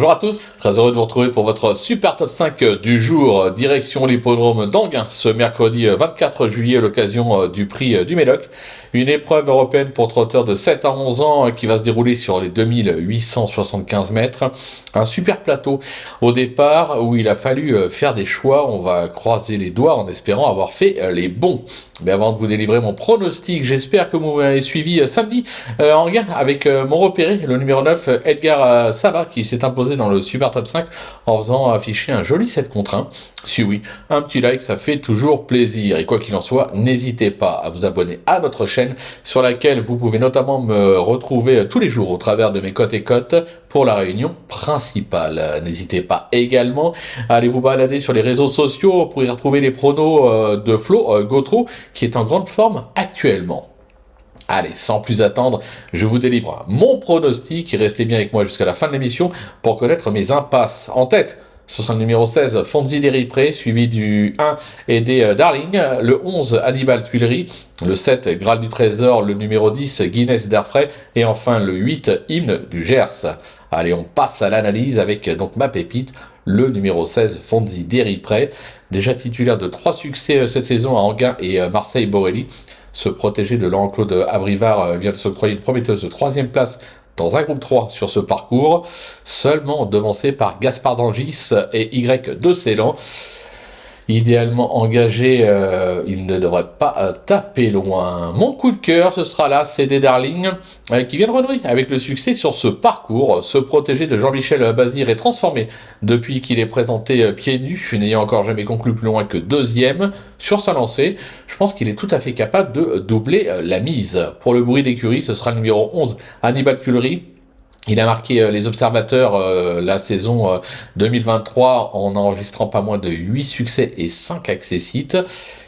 Bonjour à tous, très heureux de vous retrouver pour votre super top 5 du jour, direction l'hippodrome d'Anguin, ce mercredi 24 juillet à l'occasion du prix du Médoc. Une épreuve européenne pour trotteurs de 7 à 11 ans qui va se dérouler sur les 2875 mètres. Un super plateau au départ où il a fallu faire des choix, on va croiser les doigts en espérant avoir fait les bons. Mais avant de vous délivrer mon pronostic, j'espère que vous m'avez suivi samedi en Anguin avec mon repéré, le numéro 9, Edgar Sava, qui s'est imposé dans le super top 5 en faisant afficher un joli 7 contre 1. Si oui, un petit like, ça fait toujours plaisir. Et quoi qu'il en soit, n'hésitez pas à vous abonner à notre chaîne sur laquelle vous pouvez notamment me retrouver tous les jours au travers de mes cotes et cotes pour la réunion principale. N'hésitez pas également à aller vous balader sur les réseaux sociaux pour y retrouver les pronos de Flo Gautreau qui est en grande forme actuellement. Allez, sans plus attendre, je vous délivre mon pronostic et restez bien avec moi jusqu'à la fin de l'émission pour connaître mes impasses. En tête, ce sera le numéro 16, Fonzi Deripré, suivi du 1 et des Darling, le 11, Hannibal Tuileries, le 7, Graal du Trésor, le numéro 10, Guinness d'Airfray, et enfin le 8, Hymne du Gers. Allez, on passe à l'analyse avec donc ma pépite, le numéro 16, Fonzi Deripré, déjà titulaire de 3 succès cette saison à Anguin et Marseille-Borelli. Ce protégé de Laurent-Claude Abrivard vient de s'octroyer une prometteuse 3e place dans un groupe 3 sur ce parcours, seulement devancé par Gaspard d'Angis et Y2 Ceylan. Idéalement engagé, il ne devrait pas taper loin. Mon coup de cœur, ce sera là, c'est des Darling, qui vient de renouer avec le succès sur ce parcours. Ce protégé de Jean-Michel Bazir est transformé depuis qu'il est présenté pieds nus, n'ayant encore jamais conclu plus loin que 2e. Sur sa lancée, je pense qu'il est tout à fait capable de doubler la mise. Pour le bruit d'écurie, ce sera le numéro 11, Hannibal Tuileries. Il a marqué les observateurs la saison 2023 en enregistrant pas moins de 8 succès et 5 accessites.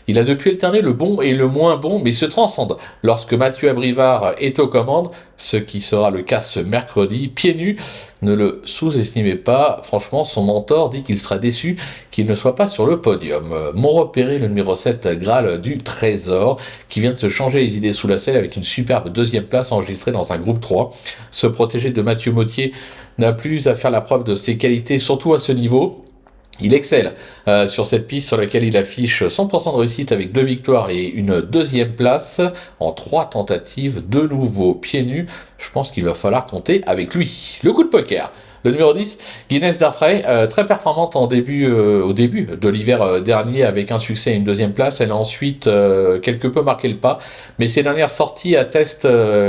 Il a depuis alterné le bon et le moins bon, mais se transcende lorsque Mathieu Abrivard est aux commandes, ce qui sera le cas ce mercredi. Pieds nus, ne le sous-estimez pas. Franchement, son mentor dit qu'il sera déçu qu'il ne soit pas sur le podium. Mon repéré, le numéro 7, Graal du Trésor, qui vient de se changer les idées sous la selle avec une superbe 2e place enregistrée dans un groupe 3. Ce protégé de Mathieu Mottier n'a plus à faire la preuve de ses qualités, surtout à ce niveau. Il excelle sur cette piste sur laquelle il affiche 100% de réussite avec 2 victoires et une 2e place en 3 tentatives, de nouveau pieds nus. Je pense qu'il va falloir compter avec lui. Le coup de poker. Le numéro 10, Guinness d'Airfray, très performante au début de l'hiver dernier avec un succès et une 2e place. Elle a ensuite quelque peu marqué le pas, mais ses dernières sorties attestent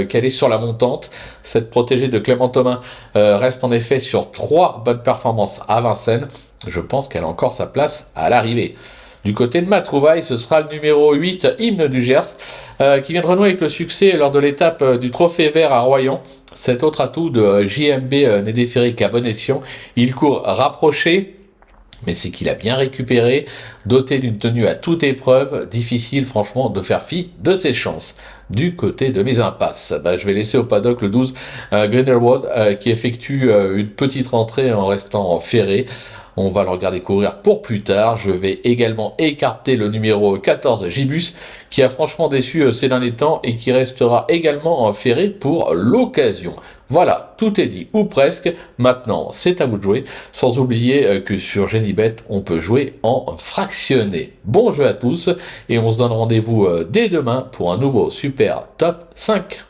qu'elle est sur la montante. Cette protégée de Clément Thomas reste en effet sur 3 bonnes performances à Vincennes. Je pense qu'elle a encore sa place à l'arrivée. Du côté de ma trouvaille, ce sera le numéro 8, Hymne du Gers, qui vient de renouer avec le succès lors de l'étape du Trophée Vert à Royan. Cet autre atout de JMB n'est déféré qu'à bon escient. Il court rapproché, mais c'est qu'il a bien récupéré, doté d'une tenue à toute épreuve, difficile franchement de faire fi de ses chances. Du côté de mes impasses, je vais laisser au paddock le 12, Greenwood, qui effectue une petite rentrée en restant ferré. On va le regarder courir pour plus tard. Je vais également écarter le numéro 14, Gibus, qui a franchement déçu ces derniers temps et qui restera également ferré pour l'occasion. Voilà, tout est dit, ou presque. Maintenant, c'est à vous de jouer. Sans oublier que sur Genibet, on peut jouer en fractionné. Bon jeu à tous et on se donne rendez-vous dès demain pour un nouveau super top 5.